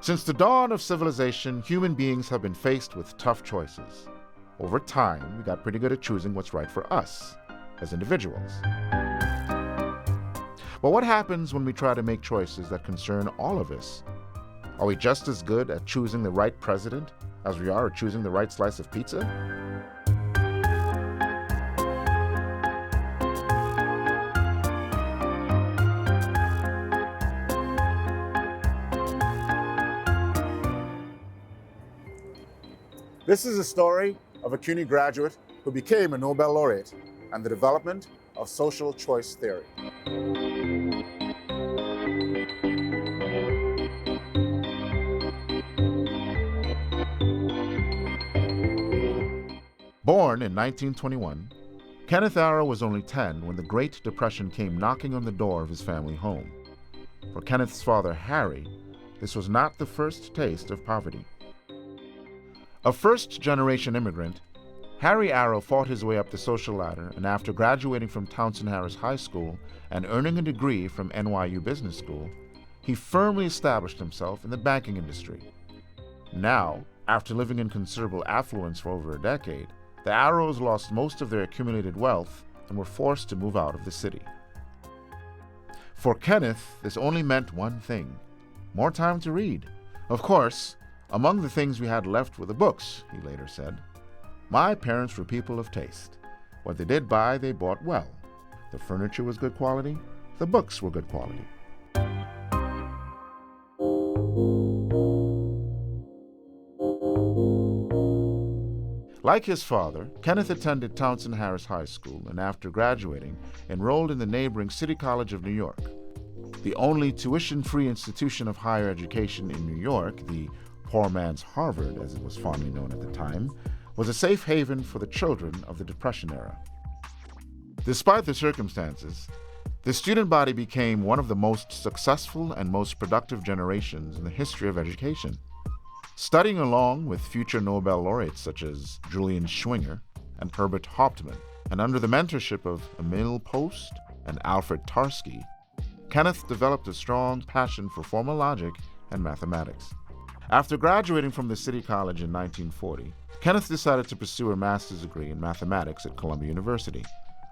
Since the dawn of civilization, human beings have been faced with tough choices. Over time, we got pretty good at choosing what's right for us as individuals. But what happens when we try to make choices that concern all of us? Are we just as good at choosing the right president as we are at choosing the right slice of pizza? This is a story of a CUNY graduate who became a Nobel Laureate and the development of social choice theory. Born in 1921, Kenneth Arrow was only 10 when the Great Depression came knocking on the door of his family home. For Kenneth's father, Harry, this was not the first taste of poverty. A first-generation immigrant, Harry Arrow fought his way up the social ladder, and after graduating from Townsend Harris High School and earning a degree from NYU Business School, he firmly established himself in the banking industry. Now, after living in considerable affluence for over a decade, the Arrows lost most of their accumulated wealth and were forced to move out of the city. For Kenneth, this only meant one thing: more time to read. Of course, among the things we had left were the books, he later said. My parents were people of taste. What they did buy, they bought well. The furniture was good quality. The books were good quality. Like his father, Kenneth attended Townsend Harris High School and after graduating, enrolled in the neighboring City College of New York. The only tuition-free institution of higher education in New York, the poor man's Harvard, as it was fondly known at the time, was a safe haven for the children of the Depression era. Despite the circumstances, the student body became one of the most successful and most productive generations in the history of education. Studying along with future Nobel laureates such as Julian Schwinger and Herbert Hauptman, and under the mentorship of Emil Post and Alfred Tarski, Kenneth developed a strong passion for formal logic and mathematics. After graduating from the City College in 1940, Kenneth decided to pursue a master's degree in mathematics at Columbia University,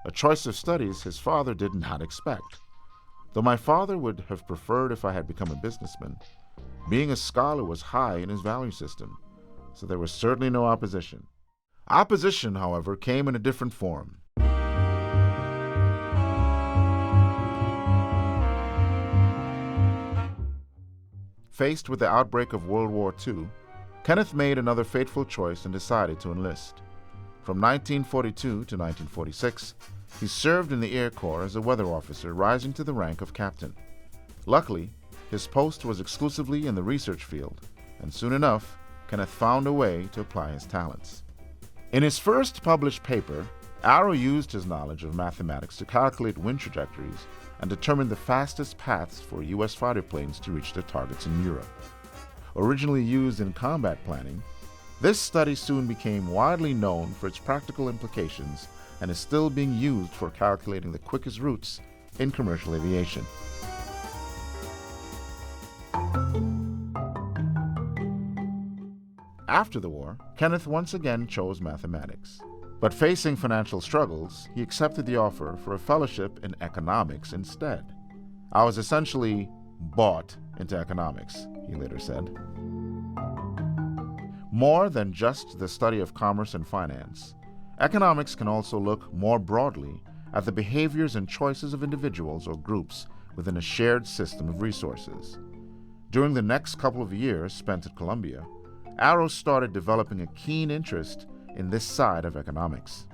a choice of studies his father did not expect. Though my father would have preferred if I had become a businessman, being a scholar was high in his value system, so there was certainly no opposition. Opposition, however, came in a different form. Faced with the outbreak of World War II, Kenneth made another fateful choice and decided to enlist. From 1942 to 1946, he served in the Air Corps as a weather officer, rising to the rank of captain. Luckily, his post was exclusively in the research field, and soon enough, Kenneth found a way to apply his talents. In his first published paper, Arrow used his knowledge of mathematics to calculate wind trajectories and determine the fastest paths for U.S. fighter planes to reach their targets in Europe. Originally used in combat planning, this study soon became widely known for its practical implications and is still being used for calculating the quickest routes in commercial aviation. After the war, Kenneth once again chose mathematics. But facing financial struggles, he accepted the offer for a fellowship in economics instead. I was essentially bought into economics, he later said. More than just the study of commerce and finance, economics can also look more broadly at the behaviors and choices of individuals or groups within a shared system of resources. During the next couple of years spent at Columbia, Arrow started developing a keen interest in this side of economics.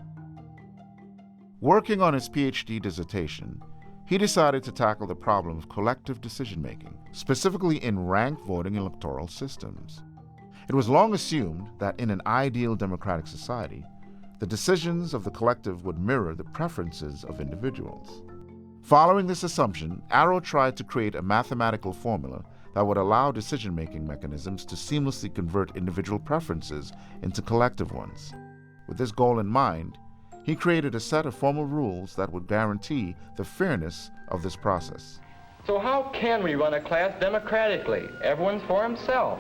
Working on his PhD dissertation, he decided to tackle the problem of collective decision-making, specifically in rank voting electoral systems. It was long assumed that in an ideal democratic society, the decisions of the collective would mirror the preferences of individuals. Following this assumption, Arrow tried to create a mathematical formula that would allow decision-making mechanisms to seamlessly convert individual preferences into collective ones. With this goal in mind, he created a set of formal rules that would guarantee the fairness of this process. So how can we run a class democratically? Everyone's for himself.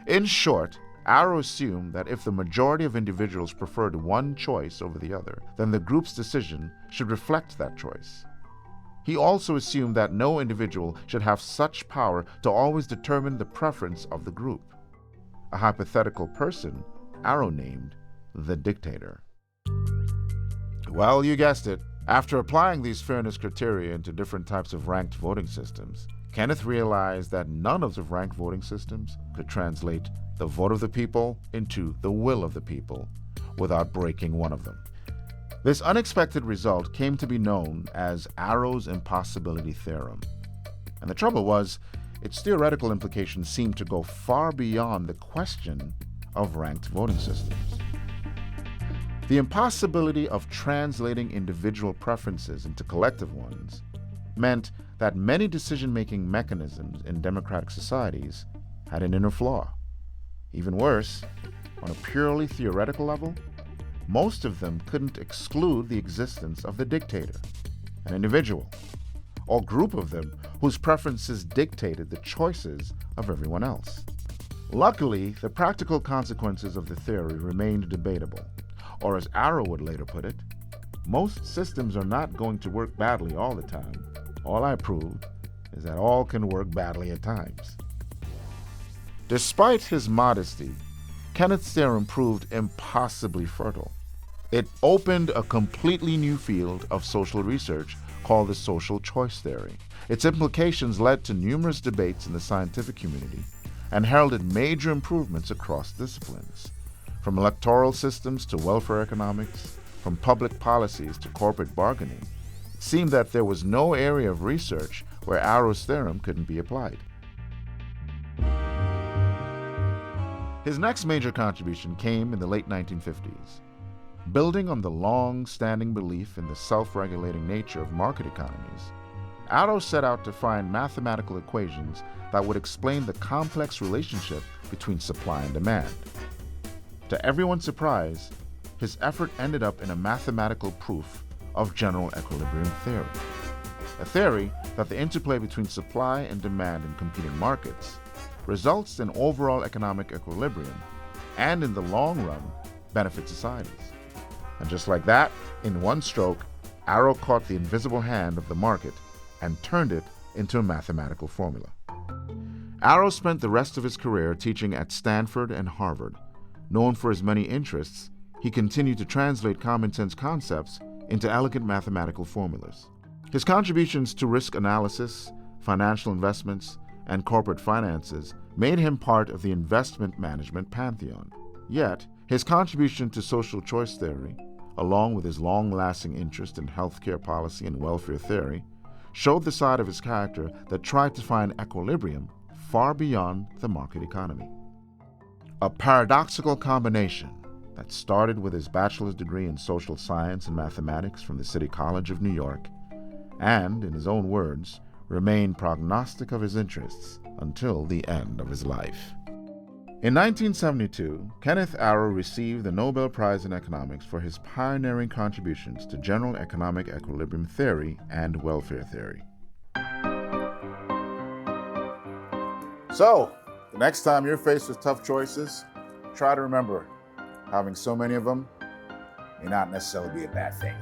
In short, Arrow assumed that if the majority of individuals preferred one choice over the other, then the group's decision should reflect that choice. He also assumed that no individual should have such power to always determine the preference of the group. A hypothetical person Arrow named the dictator. Well, you guessed it. After applying these fairness criteria into different types of ranked voting systems, Kenneth realized that none of the ranked voting systems could translate the vote of the people into the will of the people without breaking one of them. This unexpected result came to be known as Arrow's impossibility theorem. And the trouble was, its theoretical implications seemed to go far beyond the question of ranked voting systems. The impossibility of translating individual preferences into collective ones meant that many decision-making mechanisms in democratic societies had an inner flaw. Even worse, on a purely theoretical level, most of them couldn't exclude the existence of the dictator, an individual, or group of them whose preferences dictated the choices of everyone else. Luckily, the practical consequences of the theory remained debatable, or as Arrow would later put it, most systems are not going to work badly all the time. All I proved is that all can work badly at times. Despite his modesty, Kenneth's theorem proved impossibly fertile. It opened a completely new field of social research called the social choice theory. Its implications led to numerous debates in the scientific community and heralded major improvements across disciplines. From electoral systems to welfare economics, from public policies to corporate bargaining, it seemed that there was no area of research where Arrow's theorem couldn't be applied. His next major contribution came in the late 1950s. Building on the long-standing belief in the self-regulating nature of market economies, Arrow set out to find mathematical equations that would explain the complex relationship between supply and demand. To everyone's surprise, his effort ended up in a mathematical proof of general equilibrium theory, a theory that the interplay between supply and demand in competing markets results in overall economic equilibrium and, in the long run, benefits societies. And just like that, in one stroke, Arrow caught the invisible hand of the market and turned it into a mathematical formula. Arrow spent the rest of his career teaching at Stanford and Harvard. Known for his many interests, he continued to translate common-sense concepts into elegant mathematical formulas. His contributions to risk analysis, financial investments, and corporate finances made him part of the investment management pantheon. Yet, his contribution to social choice theory, along with his long-lasting interest in healthcare policy and welfare theory, showed the side of his character that tried to find equilibrium far beyond the market economy. A paradoxical combination that started with his bachelor's degree in social science and mathematics from the City College of New York, and, in his own words, remained prognostic of his interests until the end of his life. In 1972, Kenneth Arrow received the Nobel Prize in Economics for his pioneering contributions to general economic equilibrium theory and welfare theory. So, the next time you're faced with tough choices, try to remember, having so many of them may not necessarily be a bad thing.